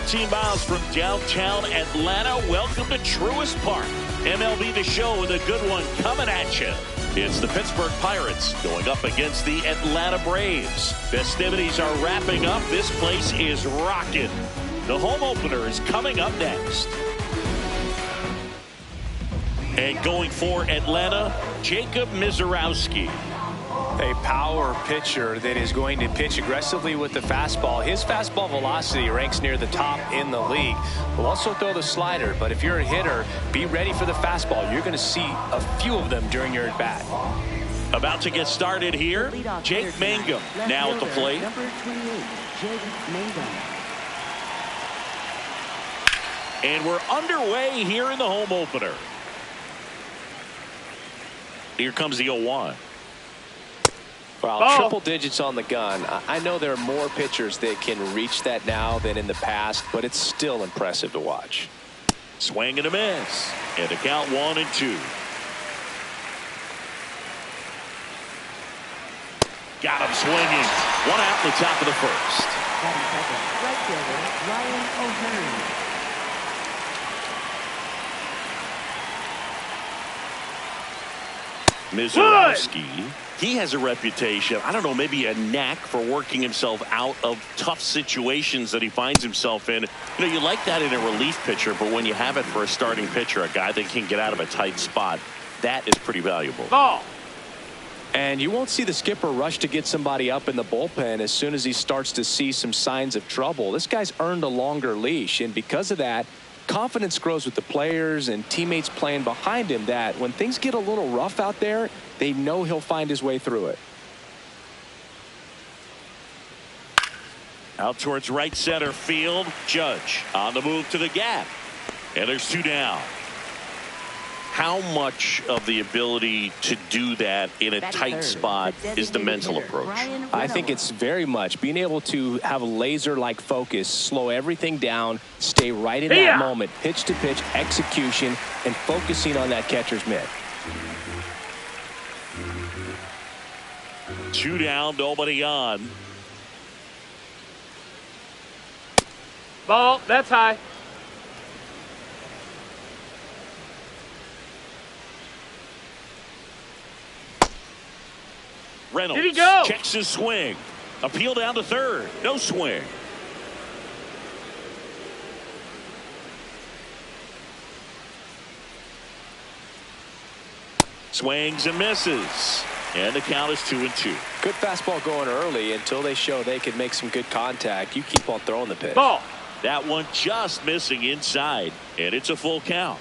14 miles from downtown Atlanta. Welcome to Truist Park. MLB The Show with a good one coming at you. It's the Pittsburgh Pirates going up against the Atlanta Braves. Festivities are wrapping up. This place is rocking. The home opener is coming up next. And going for Atlanta, Jacob Misiorowski. A power pitcher that is going to pitch aggressively with the fastball. His fastball velocity ranks near the top in the league. Will also throw the slider, but if you're a hitter, be ready for the fastball. You're going to see a few of them during your at-bat. About to get started here, Jake Mangum now at the plate. Number 28, Jake Mangum. And we're underway here in the home opener. Here comes the 0-1. Well, triple digits on the gun. I know there are more pitchers that can reach that now than in the past, but it's still impressive to watch. Swing and a miss. And the count 1-2. Got him swinging. One out in the top of the first. Batting second, right fielder Ryan O'Hearn. Misiorowski, he has a reputation, I don't know, maybe a knack for working himself out of tough situations that he finds himself in. You know, you like that in a relief pitcher, but when you have it for a starting pitcher, a guy that can get out of a tight spot, that is pretty valuable. Ball. And you won't see the skipper rush to get somebody up in the bullpen as soon as he starts to see some signs of trouble. This guy's earned a longer leash, and because of that, confidence grows with the players and teammates playing behind him, that when things get a little rough out there, they know he'll find his way through it. Out towards right center field. Judge on the move to the gap. And there's 2 down. How much of the ability to do that in a tight spot is the mental approach? I think it's very much being able to have a laser-like focus, slow everything down, stay right in that moment, pitch to pitch execution, and focusing on that catcher's mitt. 2 down, nobody on. Ball, that's high. Reynolds did he go? Checks his swing. Appeal down to third. No swing. Swings and misses. And the count is 2-2. Good fastball going early until they show they can make some good contact. You keep on throwing the pitch. Ball. That one just missing inside. And it's a full count.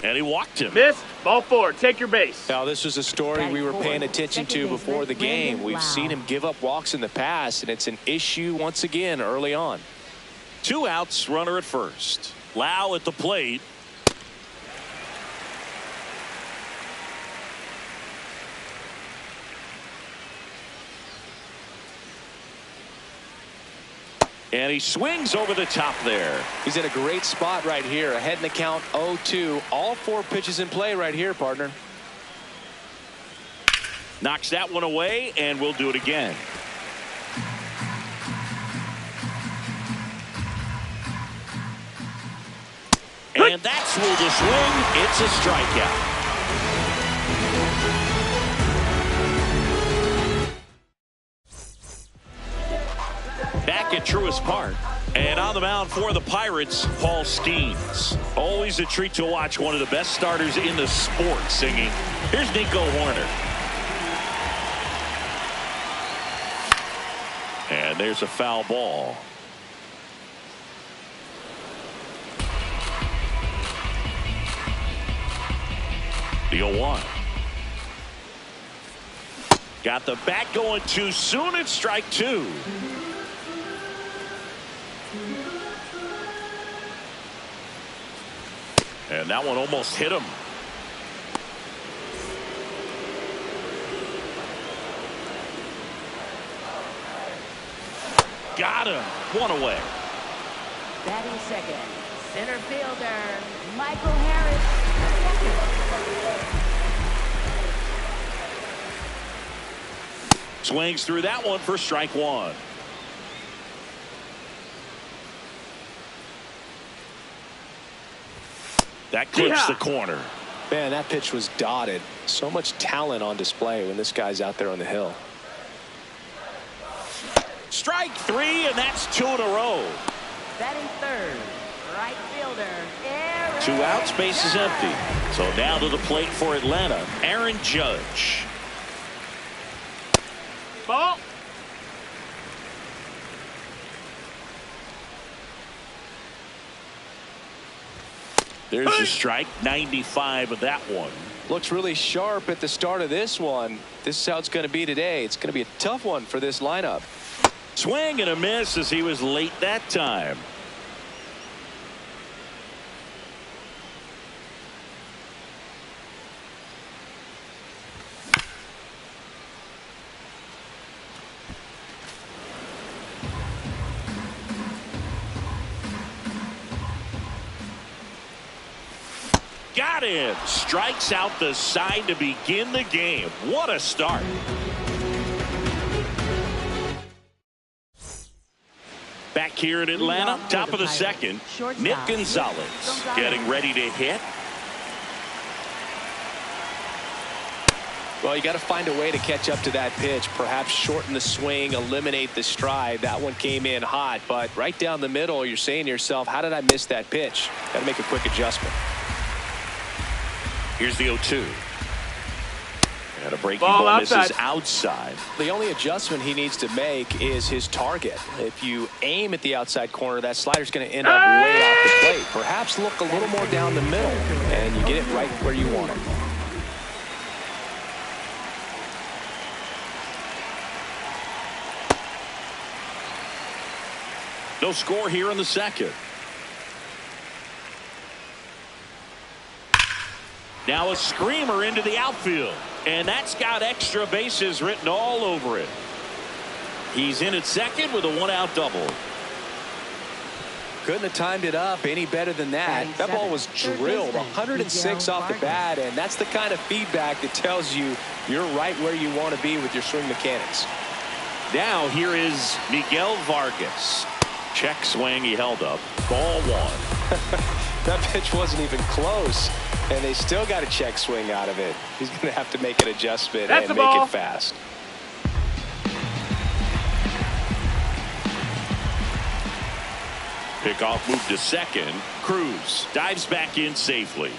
And he walked him. Missed. Ball 4. Take your base. Now, this was a story we were paying attention to before the game. We've seen him give up walks in the past, and it's an issue once again early on. 2 outs, runner at first. Lau at the plate. And he swings over the top there. He's in a great spot right here. Ahead in the count 0-2. All 4 pitches in play right here, partner. Knocks that one away, and we'll do it again. And that's with the swing. It's a strikeout. Back at Truist Park, and on the mound for the Pirates, Paul Skeens. Always a treat to watch one of the best starters in the sport singing. Here's Nico Hoerner. And there's a foul ball. The 0-1. Got the bat going too soon. It's strike 2. And that one almost hit him. Got him. One away. Batting second, center fielder Michael Harris. Swings through that one for strike 1. That clips the corner. Man, that pitch was dotted. So much talent on display when this guy's out there on the hill. Strike three, and that's 2 in a row. Batting third, right fielder, Aaron 2 outs, base is Judge. empty. So now to the plate for Atlanta, Aaron Judge. Ball. There's the strike, 95 of that one. Looks really sharp at the start of this one. This is how it's going to be today. It's going to be a tough one for this lineup. Swing and a miss as he was late that time. Got him. Strikes out the side to begin the game. What a start. Back here in Atlanta, top of the second, Nick Gonzalez getting ready to hit. Well, you got to find a way to catch up to that pitch. Perhaps shorten the swing, eliminate the stride. That one came in hot, but right down the middle, you're saying to yourself, how did I miss that pitch? Got to make a quick adjustment. Here's the 0-2. And a breaking Ball ball misses outside. outside. The only adjustment he needs to make is his target. If you aim at the outside corner, that slider's going to end up way off the plate. Perhaps look a little more down the middle, and you get it right where you want it. No score here in the second. Now a screamer into the outfield. And that's got extra bases written all over it. He's in at second with a 1-out double. Couldn't have timed it up any better than that. That ball was drilled 106 off the bat, and that's the kind of feedback that tells you you're right where you want to be with your swing mechanics. Now here is Miguel Vargas. Check swing, he held up. Ball one. That pitch wasn't even close, and they still got a check swing out of it. He's going to have to make an adjustment That's and the make ball. it fast. Pickoff moved to second. Cruz dives back in safely.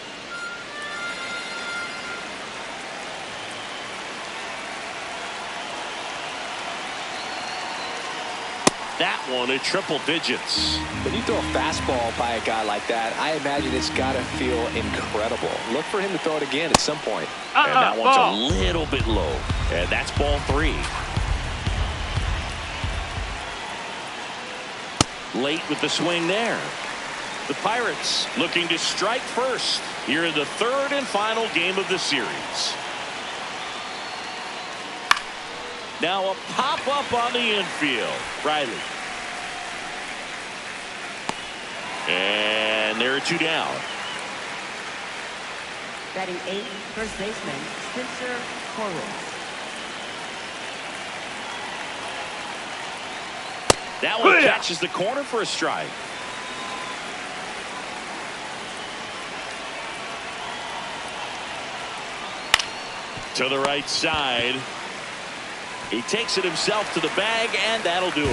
That one at triple digits. When you throw a fastball by a guy like that, I imagine it's got to feel incredible. Look for him to throw it again at some point. And that one's ball. a little bit low. And that's ball three. Late with the swing there. The Pirates looking to strike first here in the third and final game of the series. Now a pop-up on the infield. Riley. And there are 2 down. Batting eighth, first baseman, Spencer Horwitz. That one catches the corner for a strike. To the right side. He takes it himself to the bag, and that'll do it.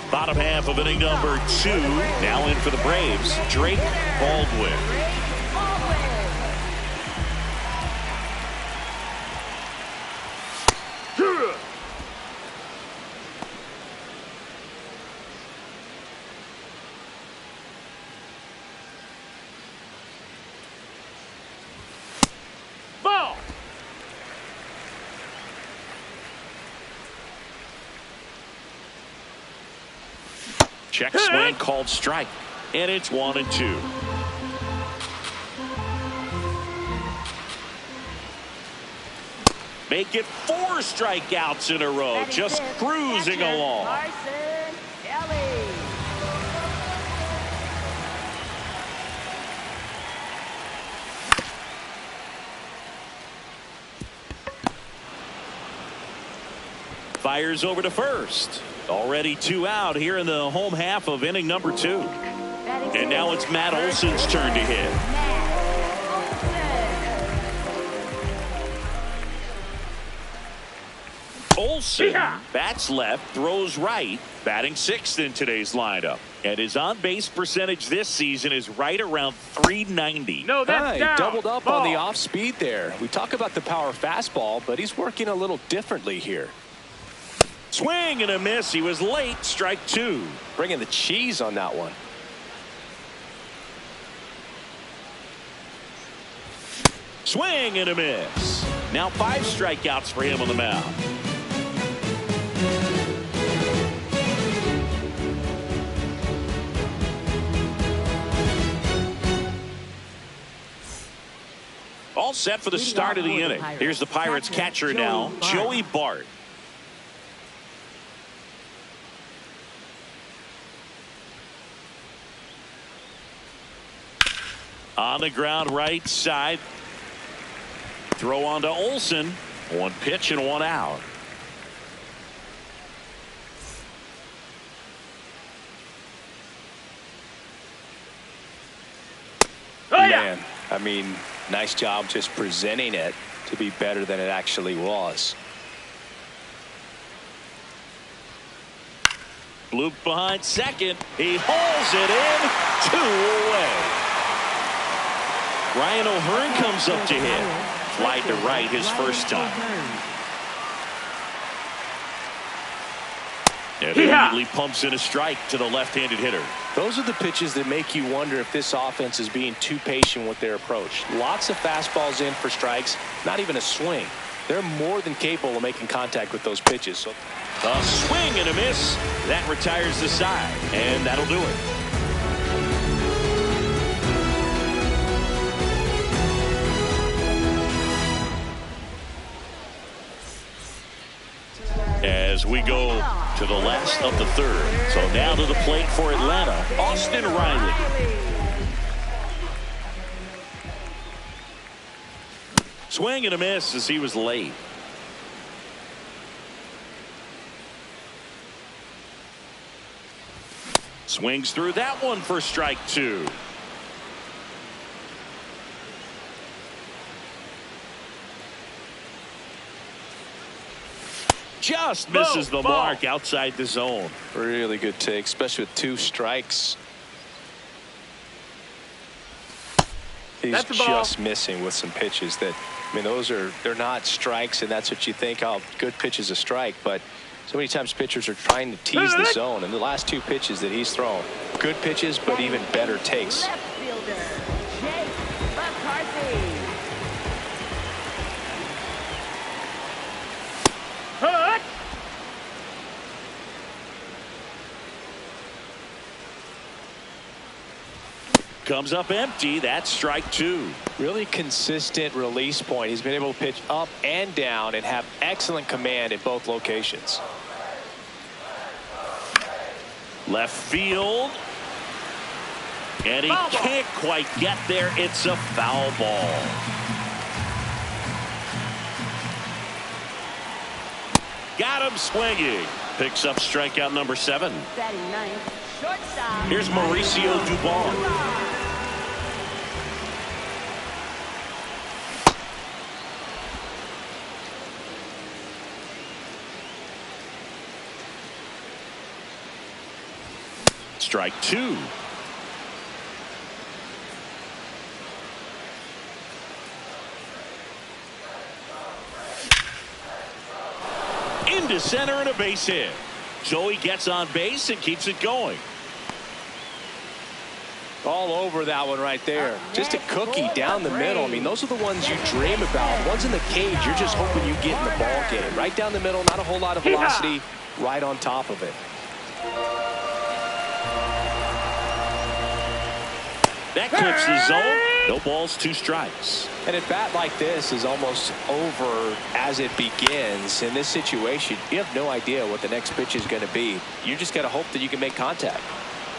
Bottom half of inning number 2. Now in for the Braves, Drake Baldwin. Ball. Check swing called strike. And it's 1-2. Make it 4 strikeouts in a row. Just cruising along. Carson Kelly. fires over to first. Already 2 out here in the home half of inning number 2. And now it's Matt Olson's turn to hit. Olson bats left, throws right, batting 6th in today's lineup. And his on-base percentage this season is right around .390. No, that's down. Doubled up Ball. on the off speed there. We talk about the power fastball, but he's working a little differently here. Swing and a miss. He was late. Strike 2. Bringing the cheese on that one. Swing and a miss. Now 5 strikeouts for him on the mound. All set for the start of the inning. Here's the Pirates catcher now, Joey Bart. On the ground right side. Throw on to Olson. 1 pitch and 1 out. Man, I mean, nice job just presenting it to be better than it actually was. Bloop behind second. He hauls it in. 2 away. Ryan O'Hearn comes up to hit. Fly to right his first time. And immediately pumps in a strike to the left-handed hitter. Those are the pitches that make you wonder if this offense is being too patient with their approach. Lots of fastballs in for strikes, not even a swing. They're more than capable of making contact with those pitches. So a swing and a miss. That retires the side, and that'll do it. As we go to the last of the 3rd. So now to the plate for Atlanta, Austin Riley. Swing and a miss as he was late. Swings through that one for strike 2. Just misses the mark outside the zone. Really good take, especially with 2 strikes. He's just missing with some pitches that, I mean, they're not strikes, and that's what you think, oh, good pitch is a strike. But so many times pitchers are trying to tease the zone, and the last 2 pitches that he's thrown, good pitches, but even better takes. Left fielder, Jake McCarthy. Comes up empty. That's strike 2. Really consistent release point. He's been able to pitch up and down and have excellent command at both locations. Left field. And he can't quite get there. It's a foul ball. Got him swinging. Picks up strikeout number 7. Batting ninth, shortstop. Here's Mauricio Dubon. Strike 2. Into center and a base hit. Joey gets on base and keeps it going. All over that one right there. Just a cookie down the middle. I mean, those are the ones you dream about. Ones in the cage, you're just hoping you get in the ball game. Right down the middle, not a whole lot of velocity, right on top of it. That clips the zone. No balls, 2 strikes. And a bat like this is almost over as it begins. In this situation, you have no idea what the next pitch is going to be. You just got to hope that you can make contact.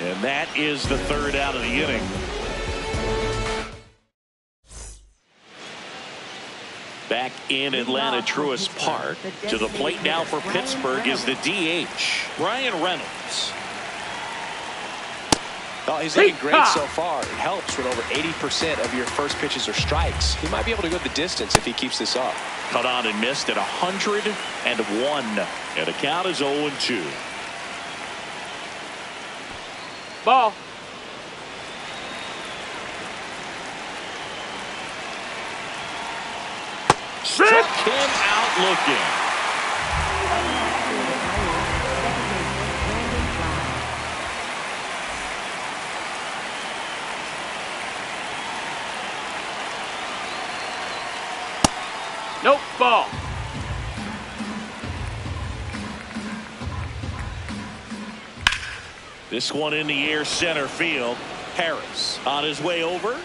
And that is the 3rd out of the inning. Back in Atlanta Truist Park. To the plate now for Pittsburgh is the DH, Brian Reynolds. Well, he's looking great so far. It helps when over 80% of your first pitches are strikes. He might be able to go the distance if he keeps this up. Cut on and missed at 101. And the count is 0-2. Ball. Struck him out looking. Nope, ball. This one in the air center field. Harris on his way over.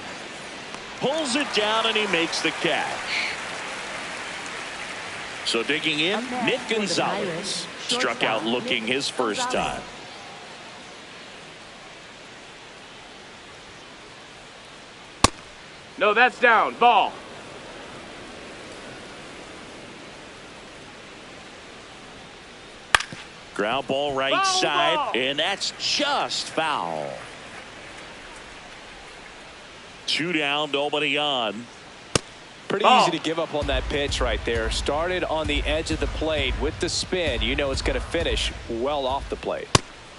Pulls it down and he makes the catch. So digging in, Nick Gonzalez. Struck out looking his first time. No, that's down. Ball. Ground ball right Foul side, ball. and that's just foul. 2 down, nobody on. Pretty easy to give up on that pitch right there. Started on the edge of the plate with the spin. You know it's going to finish well off the plate.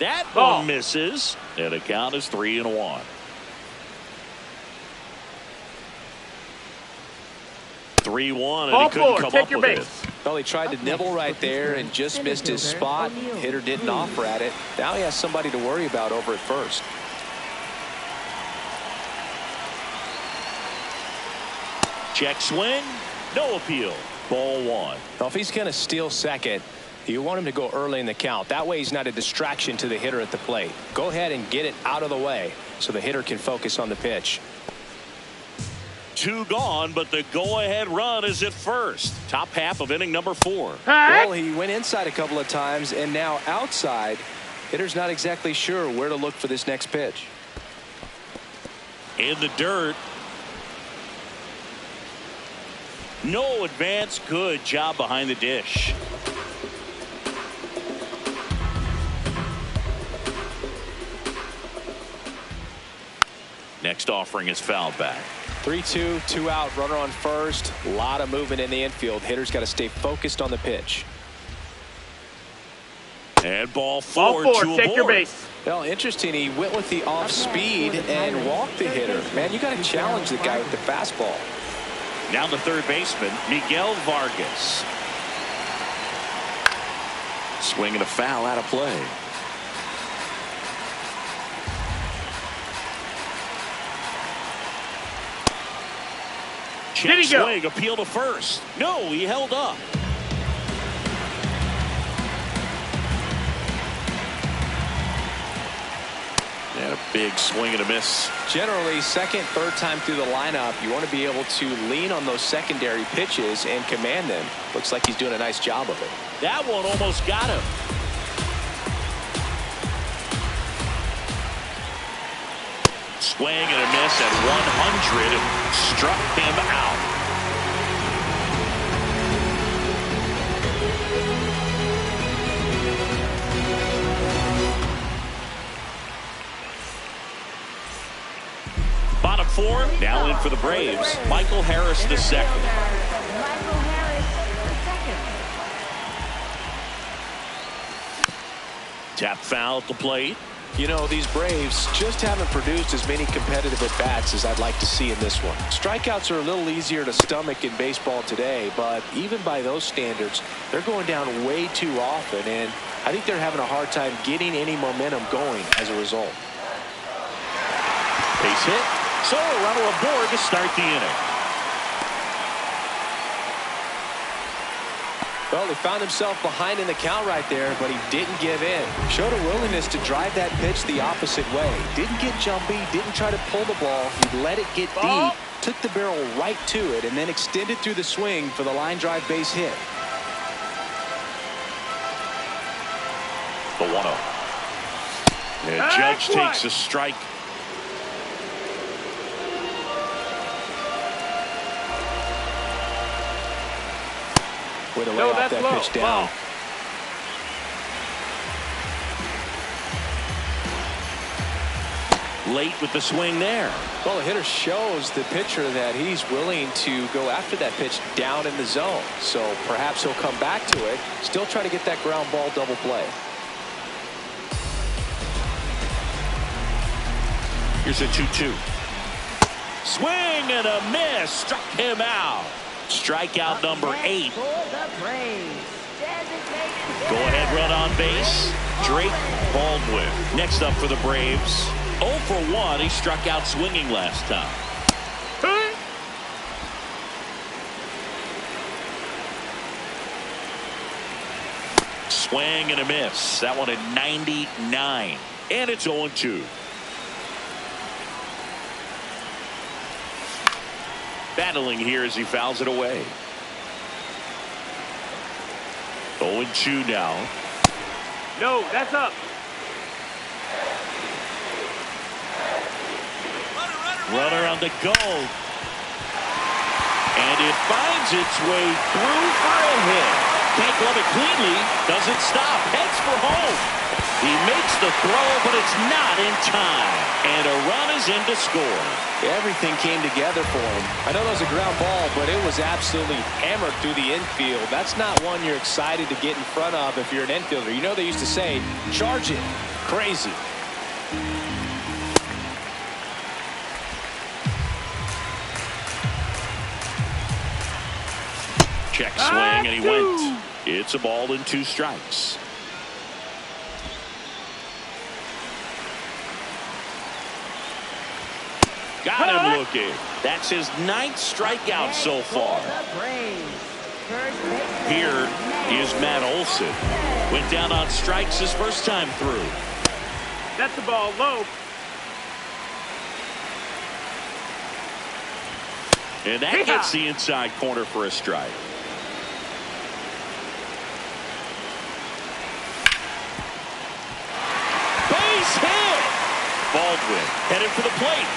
That one misses, and the count is 3-1. 3-1, and he couldn't come up with it. Well, he tried to nibble right there and just missed his spot. Hitter didn't offer at it. Now he has somebody to worry about over at first. Check swing, no appeal. Ball 1. Well, if he's going to steal second, you want him to go early in the count. That way he's not a distraction to the hitter at the plate. Go ahead and get it out of the way so the hitter can focus on the pitch. 2 gone, but the go-ahead run is at first. Top half of inning number 4. Well, he went inside a couple of times and now outside. Hitter's not exactly sure where to look for this next pitch. In the dirt. No advance. Good job behind the dish. Next offering is fouled back. 3-2, 2 out, runner on first. A lot of movement in the infield. Hitter's got to stay focused on the pitch. And ball 4 Ball 4, to take aboard. your base. Well, interesting. He went with the off speed and walked the hitter. Man, you got to challenge the guy with the fastball. Now the third baseman, Miguel Vargas. Swinging a foul out of play. Check swing, appeal to first. No, he held up. And a big swing and a miss. Generally, second, third time through the lineup, you want to be able to lean on those secondary pitches and command them. Looks like he's doing a nice job of it. That one almost got him. Swing and a miss at 100 and struck him out. Bottom 4 now in for the Braves. Michael Harris the second. Michael Harris the second. Tap foul at the plate. You know, these Braves just haven't produced as many competitive at-bats as I'd like to see in this one. Strikeouts are a little easier to stomach in baseball today, but even by those standards, they're going down way too often, and I think they're having a hard time getting any momentum going as a result. Base hit. So a runner aboard to start the inning. Well, he found himself behind in the count right there, but he didn't give in. Showed a willingness to drive that pitch the opposite way. Didn't get jumpy, didn't try to pull the ball. He let it get deep, took the barrel right to it, and then extended through the swing for the line drive base hit. The 1-0. And Judge takes a strike. Way to lay No, off that's that low. pitch down. Ball. Late with the swing there. Well, the hitter shows the pitcher that he's willing to go after that pitch down in the zone. So perhaps he'll come back to it. Still try to get that ground ball double play. Here's a 2-2. Swing and a miss. Struck him out. Strikeout number 8. For the Braves, designated Go ahead run on base. Drake Baldwin. Next up for the Braves. 0 for 1. He struck out swinging last time. Swing and a miss. That one at 99. And it's 0-2. Battling here as he fouls it away. 0-2 now. No, that's up. Runner on the go. And it finds its way through for a hit. Can't glove it cleanly. Doesn't stop. Heads for home. He makes the throw, but it's not in time. And a run is in to score. Everything came together for him. I know that was a ground ball, but it was absolutely hammered through the infield. That's not one you're excited to get in front of if you're an infielder. You know they used to say, charge it. Crazy. Check swing, and he went. It's a ball and 2 strikes. Got him looking. That's his 9th strikeout so far. Here is Matt Olson. Went down on strikes his first time through. That's the ball low. And that gets the inside corner for a strike. Base hit. Baldwin headed for the plate.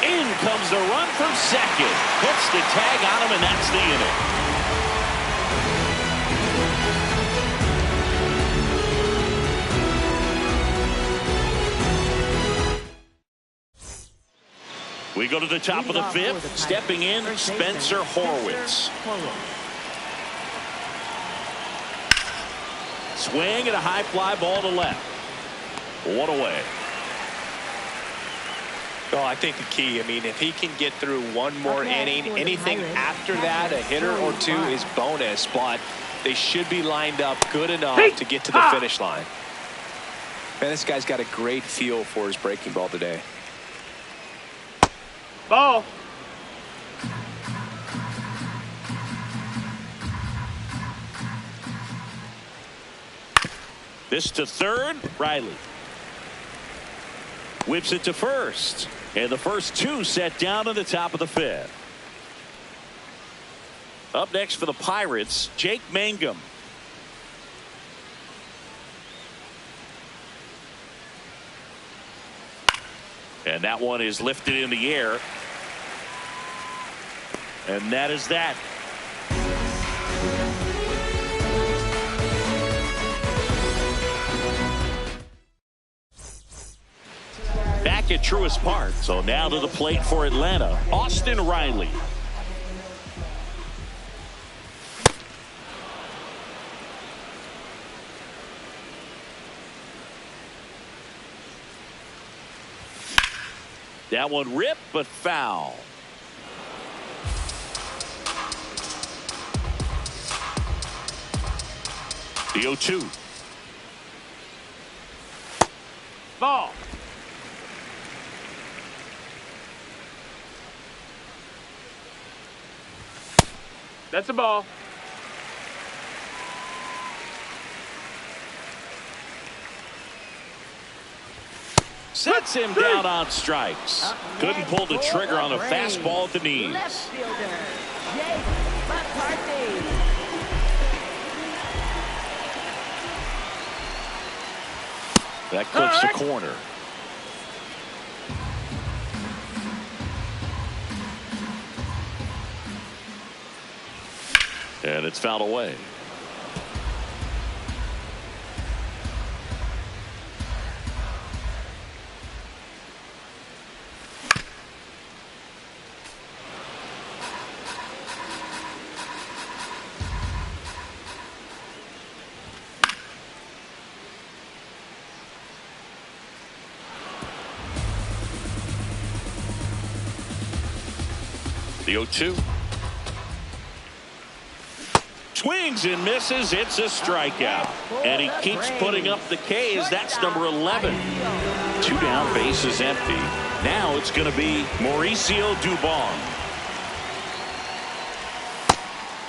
In comes the run from second. Puts the tag on him, and that's the inning. We go to the top of the 5th. Stepping in, Spencer Horwitz. Swing and a high fly ball to left. 1 away. Well, I think the key, I mean, if he can get through one more inning, anything after that, a hitter or 2 is bonus, but they should be lined up good enough to get to the finish line. Man, this guy's got a great feel for his breaking ball today. Ball. This to third, Riley. Whips it to first. And the first 2 set down in the top of the 5th. Up next for the Pirates, Jake Mangum. And that one is lifted in the air. And that is that. Back at Truist Park. So now to the plate for Atlanta, Austin Riley. That one ripped, but foul. The 0-2. Ball. That's a ball. Sets him down on strikes. Couldn't pull the trigger on a fastball at the knees. left fielder, Jake McCarthy. That clips the corner. And it's fouled away. The 0-2. Swings and misses. It's a strikeout. And he keeps putting up the Ks. That's number 11. 2 down, base is empty. Now it's going to be Mauricio Dubon.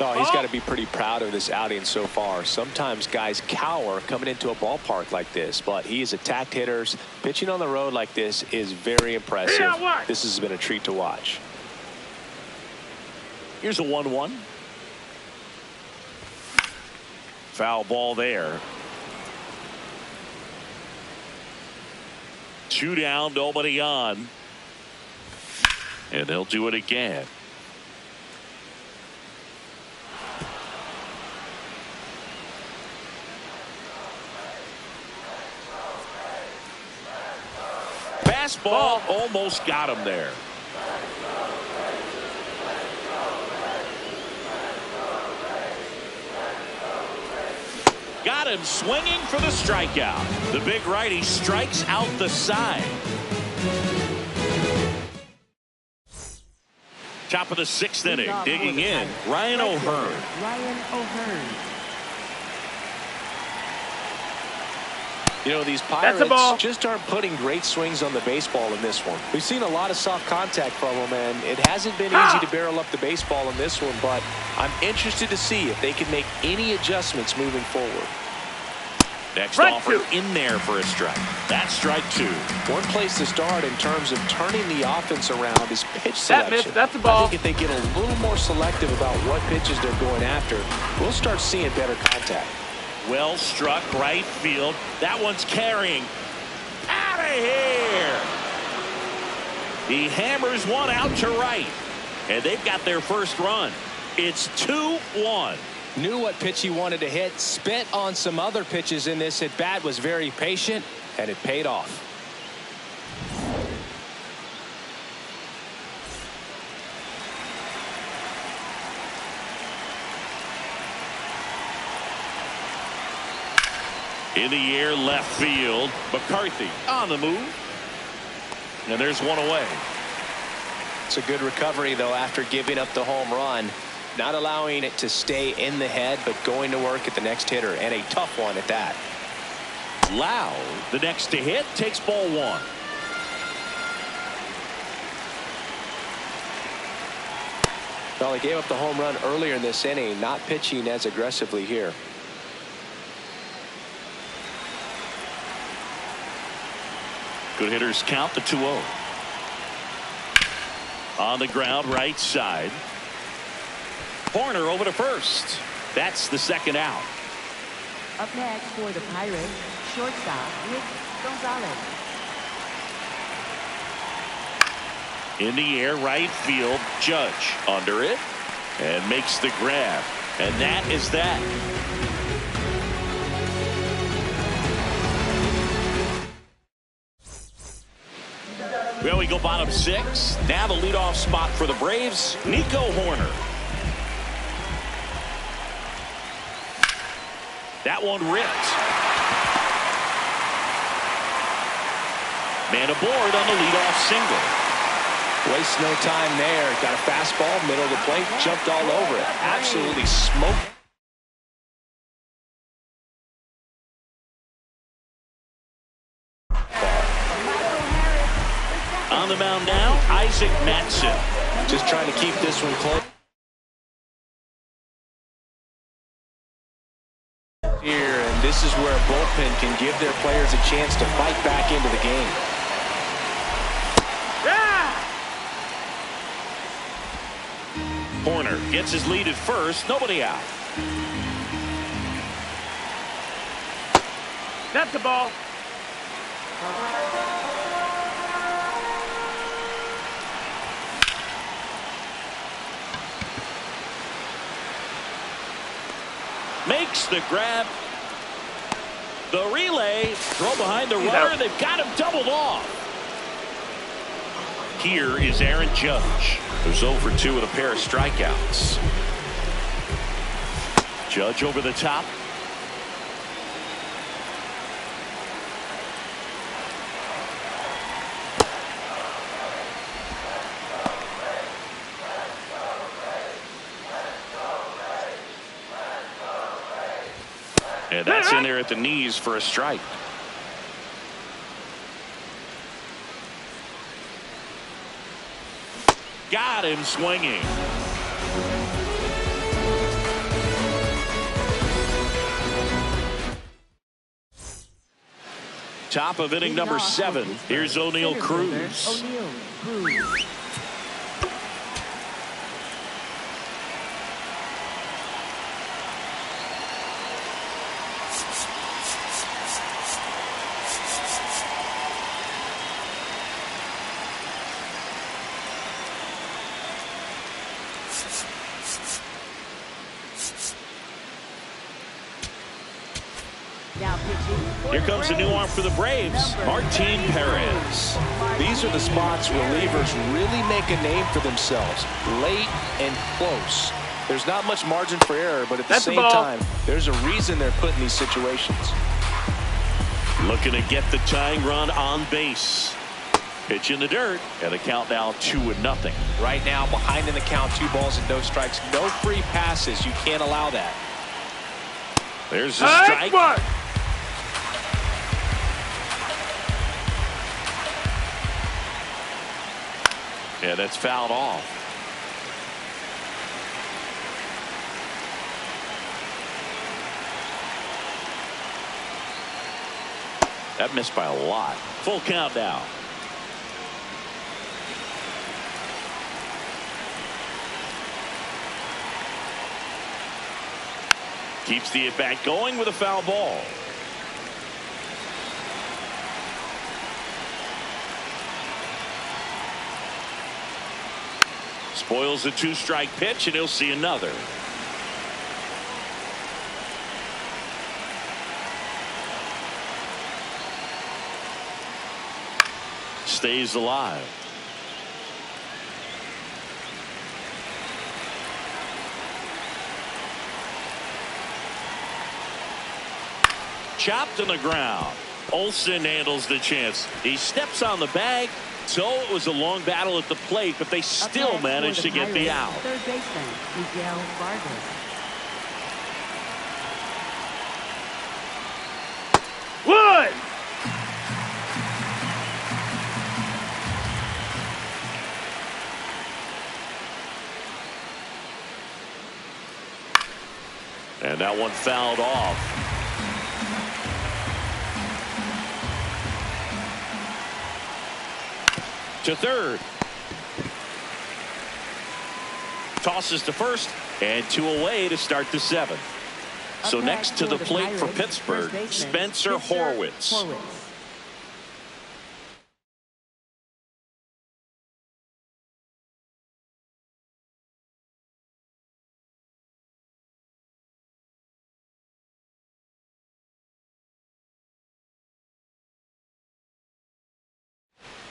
Oh, he's got to be pretty proud of this outing so far. Sometimes guys cower coming into a ballpark like this, but he has attacked hitters. Pitching on the road like this is very impressive. This has been a treat to watch. Here's a 1-1. Foul ball there. 2 down, nobody on. And they'll do it again. Fastball almost got him there. Got him swinging for the strikeout. The big righty strikes out the side. Top of the 6th inning, digging in, Ryan O'Hearn. You know, these Pirates just aren't putting great swings on the baseball in this one. We've seen a lot of soft contact from them, and it hasn't been easy to barrel up the baseball in this one, but I'm interested to see if they can make any adjustments moving forward. Next offer in there for a strike. That's strike 2. One place to start in terms of turning the offense around is pitch selection. That's a ball. I think if they get a little more selective about what pitches they're going after, we'll start seeing better contact. Well struck, right field. That one's carrying. Out of here. He hammers one out to right. And they've got their first run. It's 2-1. Knew what pitch he wanted to hit. Spent on some other pitches in this at bat. Was very patient, and it paid off. In the air, left field. McCarthy on the move. And there's one away. It's a good recovery, though, after giving up the home run. Not allowing it to stay in the head, but going to work at the next hitter, and a tough one at that. Lau, the next to hit, takes ball 1. Well, he gave up the home run earlier in this inning, not pitching as aggressively here. Good hitters count the 2-0. On the ground, right side. Horner over to first. That's the second out. Up next for the Pirates, shortstop Nick Gonzalez. In the air, right field. Judge under it and makes the grab. And that is that. Well, we go bottom 6. Now the leadoff spot for the Braves, Nico Horner. That one ripped. Man aboard on the leadoff single. Waste no time there. Got a fastball, middle of the plate, jumped all over it. Absolutely smoked. On the mound now, Isaac Matson. Just trying to keep this one close. Here, and this is where a bullpen can give their players a chance to fight back into the game. Horner gets his lead at first, nobody out. That's the ball. Makes the grab. The relay. Throw behind the runner. They've got him doubled off. Here is Aaron Judge, who's 0 for 2 with a pair of strikeouts. Judge over the top. And that's in there at the knees for a strike. Got him swinging. Top of inning number 7. Here's O'Neal Cruz. O'Neal Cruz. Here comes a new arm for the Braves, Martin Perez. These are the spots relievers really make a name for themselves, late and close. There's not much margin for error, but at the same time, there's a reason they're put in these situations. Looking to get the tying run on base. Pitch in the dirt, and the count now 2-0. Right now, behind in the count, 2 balls and no strikes, no free passes. You can't allow that. There's a strike. Yeah, that's fouled off. That missed by a lot. Full count now. Keeps the at-bat going with a foul ball. Spoils the 2-strike pitch, and he'll see another. Stays alive. Chopped on the ground. Olsen handles the chance. He steps on the bag. So it was a long battle at the plate, but they still managed to get the out. Third baseman, Miguel Vargas. Wood! And that one fouled off. To third. Tosses to first, and 2 away to start the 7th. So next to the plate for Pittsburgh, Spencer Horwitz.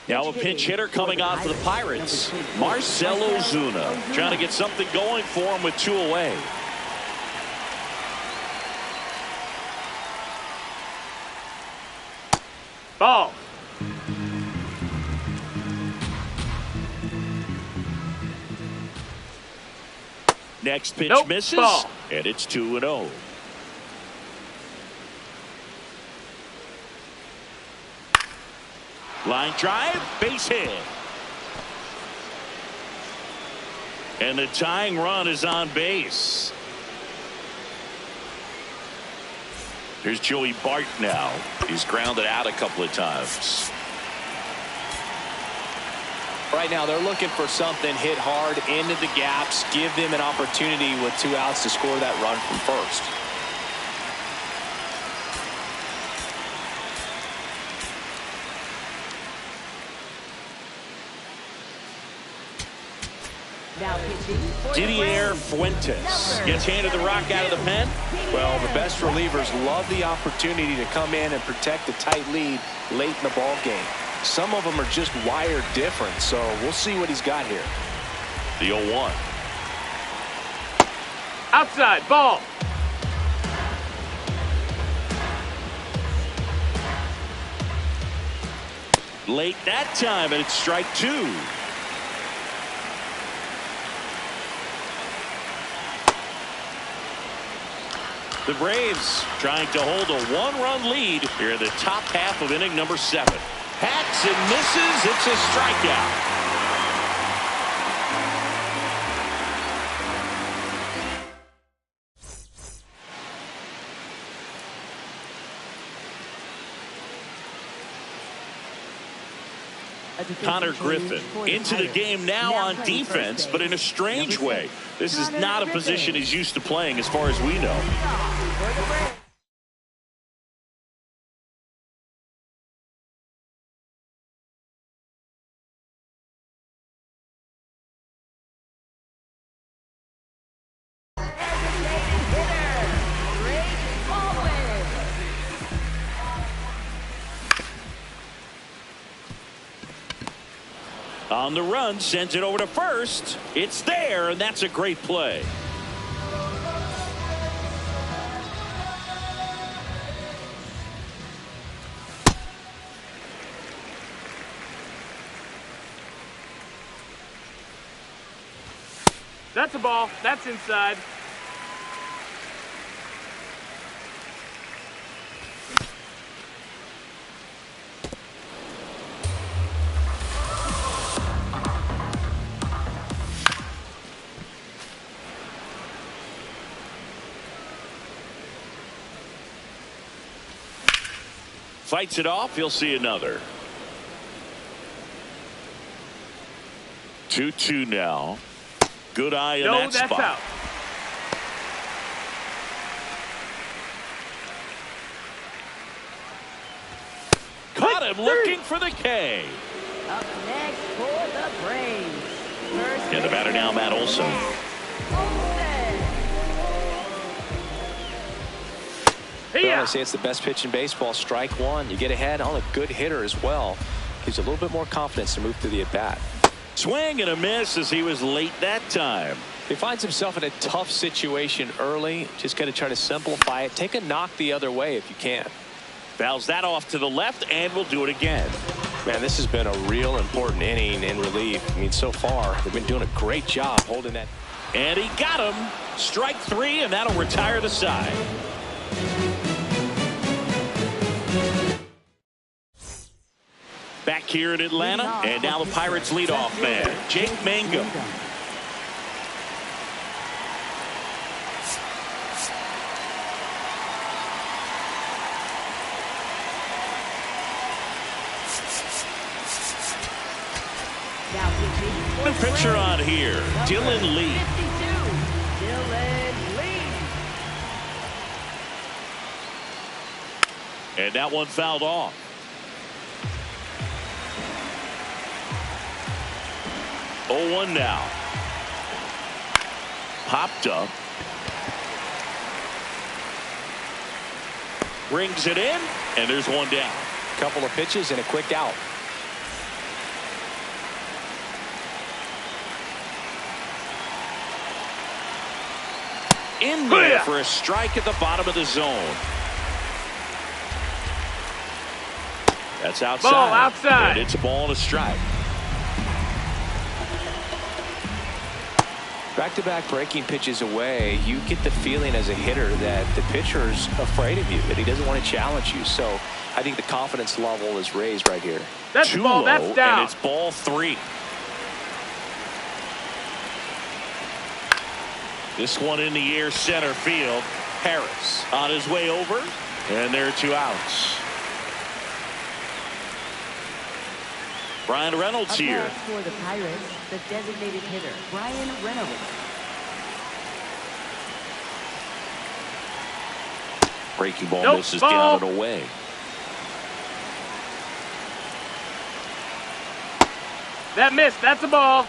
Now a pinch hitter coming on for the Pirates, Marcell Ozuna, trying to get something going for him with 2 away. Ball. Next pitch misses, ball. And it's 2-0. Line drive, base hit. And the tying run is on base. Here's Joey Bart now. He's grounded out a couple of times. Right now, they're looking for something hit hard into the gaps, give them an opportunity with 2 outs to score that run from first. Now pitching for the Didier Braves, Fuentes number gets handed the rock out of the pen. Well, the best relievers love the opportunity to come in and protect a tight lead late in the ball game. Some of them are just wired different, so we'll see what he's got here. The 0-1. Outside, ball. Late that time, and it's strike 2. The Braves trying to hold a 1-run lead here in the top half of inning number 7. Hacks and misses. It's a strikeout. Connor Griffin into the game now on defense, but in a strange way. This is not a position he's used to playing as far as we know. On the run, sends it over to first. It's there, and that's a great play. That's a ball. That's inside. Fights it off. He'll see another. 2-2 now. Good eye in that spot. That's out. Caught him looking for the K. Up next for the Braves. First And the batter now, Matt Olson. Well, I say it's the best pitch in baseball. Strike 1. You get ahead on a good hitter as well. Gives you a little bit more confidence to move through the at-bat. Swing and a miss as he was late that time. He finds himself in a tough situation early. Just got to try to simplify it. Take a knock the other way if you can. Fouls that off to the left, and will do it again. Man, this has been a real important inning in relief. I mean, so far, they've been doing a great job holding that. And he got him. Strike 3, and that'll retire the side. Back here in Atlanta, and now the Pirates leadoff man, Jake Mangum. The pitcher on here, Dylan Lee. 52, Dylan Lee. And that one fouled off. Oh, 1 now. Popped up. Brings it in, and there's one down. Couple of pitches and a quick out. In there for a strike at the bottom of the zone. That's outside. Ball outside. And it's a ball and a strike. Back-to-back breaking pitches away, you get the feeling as a hitter that the pitcher's afraid of you, that he doesn't want to challenge you. So I think the confidence level is raised right here. That's Too ball. low, That's down. and it's ball 3. This one in the air, center field. Harris on his way over, and there are 2 outs. Brian Reynolds Up here. next for the Pirates, the designated hitter, Brian Reynolds. Breaking ball Nope, misses ball. down and away. That missed. That's a ball.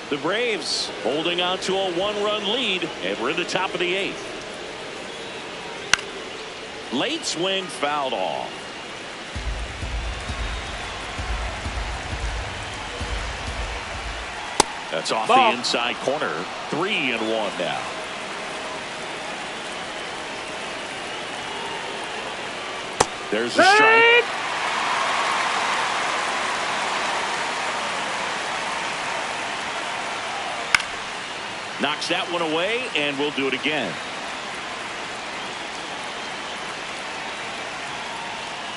The Braves holding on to a one-run lead, and we're in the top of the 8th. Late swing fouled off. That's off Ball. the inside corner. 3-1 now. There's a strike. Knocks that one away, and we'll do it again.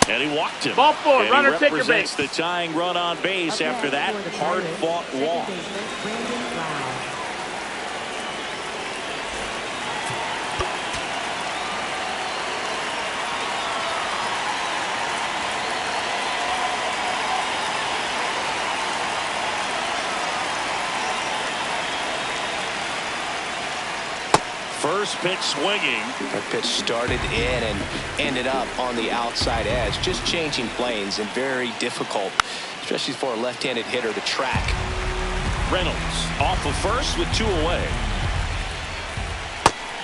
And he walked him. Ball four, and runner he take your represents base. the tying run on base after that hard-fought walk. Brandon Lowe. First pitch swinging. That pitch started in and ended up on the outside edge, just changing planes, and very difficult, especially for a left-handed hitter, to track. Reynolds off of first with 2 away.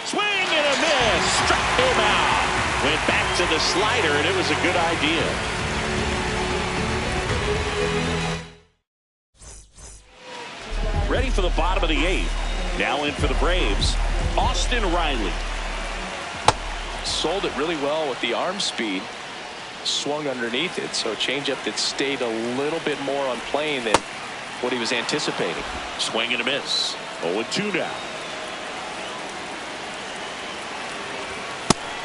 Swing and a miss. Struck him out. Went back to the slider, and it was a good idea. Ready for the bottom of the 8th. Now in for the Braves, Austin Riley. Sold it really well with the arm speed. Swung underneath it, so a changeup that stayed a little bit more on plane than what he was anticipating. Swing and a miss. 0-2 now.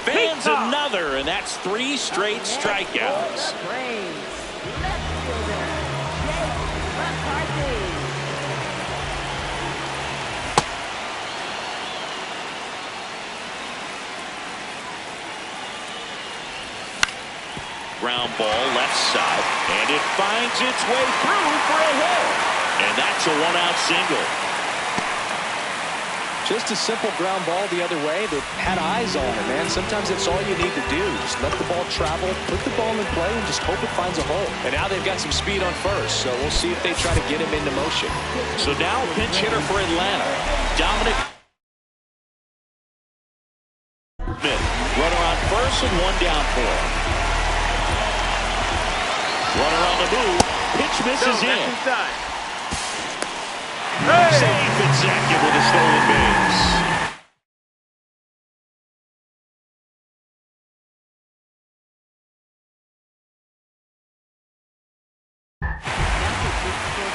Fans another, and that's 3 straight strikeouts. Braves. Left fielder, Jake McCarthy. Ground ball left side, and it finds its way through for a hit. And that's a 1-out single. Just a simple ground ball the other way that had eyes on it, man. Sometimes that's all you need to do. Just let the ball travel, put the ball in play, and just hope it finds a hole. And now they've got some speed on first, so we'll see if they try to get him into motion. So now pinch hitter for Atlanta, Dominic. Runner on first and 1 down for him. Runner on the move. Pitch misses in. Inside. Safe at second with a stolen base.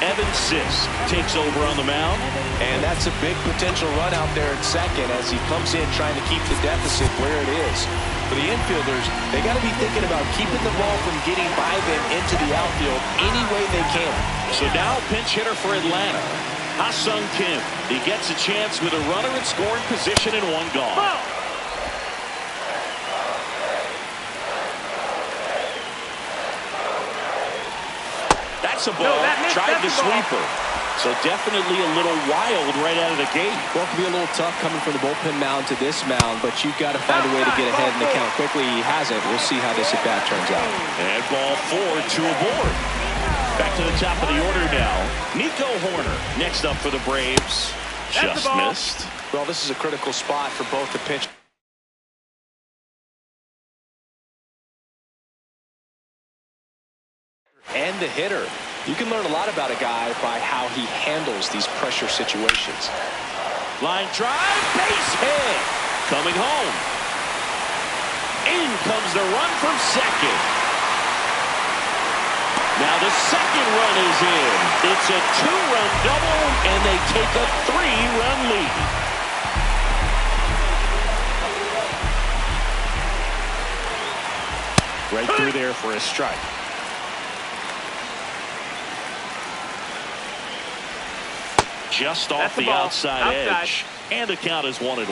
Evan Sisk takes over on the mound. And that's a big potential run out there at second as he comes in trying to keep the deficit where it is. For the infielders, they got to be thinking about keeping the ball from getting by them into the outfield any way they can. So now pinch hitter for Atlanta, Ha-Sung Kim. He gets a chance with a runner in scoring position and 1 gone. Ball. That's a ball. Tried the that's a ball. sweeper. So definitely a little wild right out of the gate. Well, it can be a little tough coming from the bullpen mound to this mound, but you've got to find a way to get ahead in the count quickly. He hasn't. We'll see how this at-bat turns out. And ball 4, 2 aboard. Back to the top of the order now. Nico Horner next up for the Braves. That's Just the ball. missed. Well, this is a critical spot for both the pitch and the hitter. You can learn a lot about a guy by how he handles these pressure situations. Line drive, base hit. Coming home. In comes the run from second. Now the second run is in. It's a 2-run double, and they take a 3-run lead. Right through there for a strike. Just off That's the the ball. outside Outside. edge. And the count is 1-1.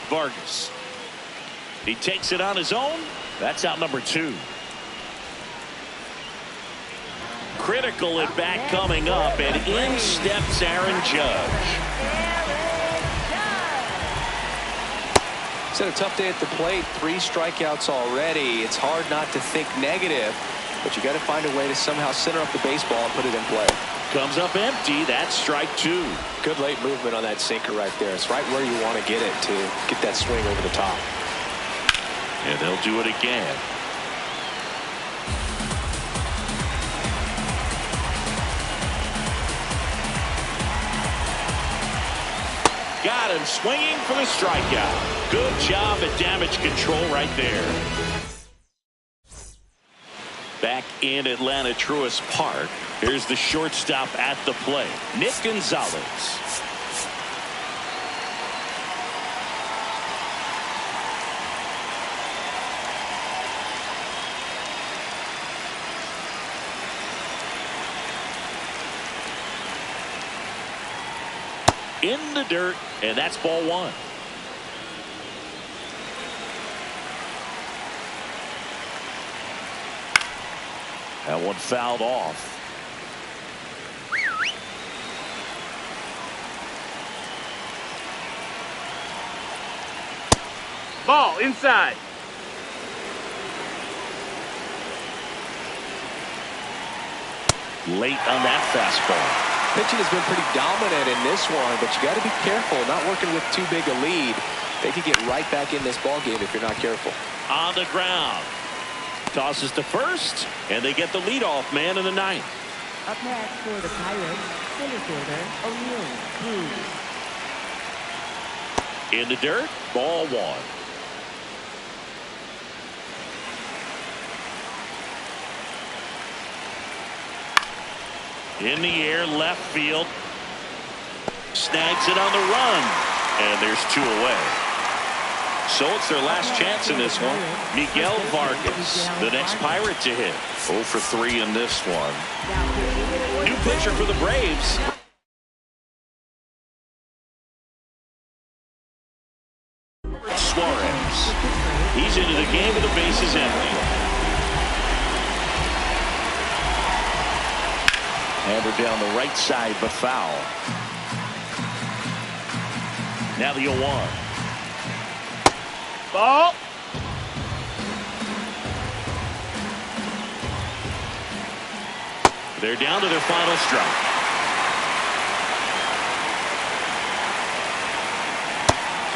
Vargas. He takes it on his own. That's out number 2. Critical at bat coming up, and in steps Aaron Judge. He's had a tough day at the plate. 3 strikeouts already. It's hard not to think negative, but you got to find a way to somehow center up the baseball and put it in play. Comes up empty. That's strike 2. Good late movement on that sinker right there. It's right where you want to get it to get that swing over the top. And they'll do it again. Got him swinging for the strikeout. Good job at damage control right there. Back in Atlanta Truist Park, here's the shortstop at the plate, Nick Gonzalez. In the dirt, and that's ball 1. That one fouled off. Ball inside. Late on that fastball. Pitching has been pretty dominant in this one, but you got to be careful. Not working with too big a lead. They could get right back in this ball game if you're not careful. On the ground. Tosses to first, and they get the leadoff man in the 9th. Up next for the Pirates, center fielder O'Neill Cruz. In the dirt, ball 1. In the air, left field. Snags it on the run. And there's 2 away. So it's their last chance in this one. Miguel Vargas, the next Pirate to hit. 0 for 3 in this one. New pitcher for the Braves. Suarez. He's into the game with the bases empty. Hammered down the right side, but foul. Now the 0-1. Ball. They're down to their final strike.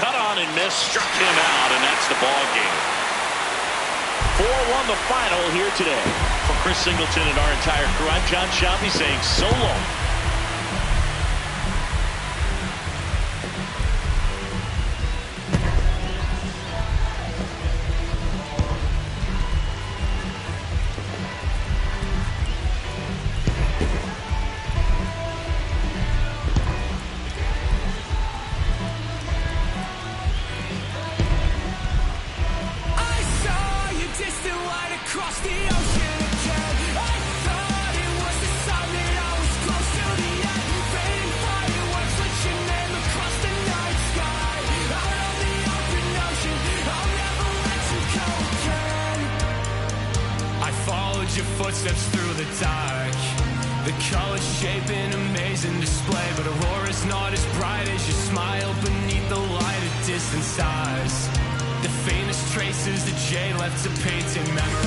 Cut on and miss, struck him out, and that's the ball game. 4-1 the final here today. For Chris Singleton and our entire crew, I'm John Sciambi saying so long. Footsteps through the dark. The colors shape an amazing display, but Aurora's not as bright as your smile beneath the light of distant stars. The faintest traces that Jay left to paint in memory.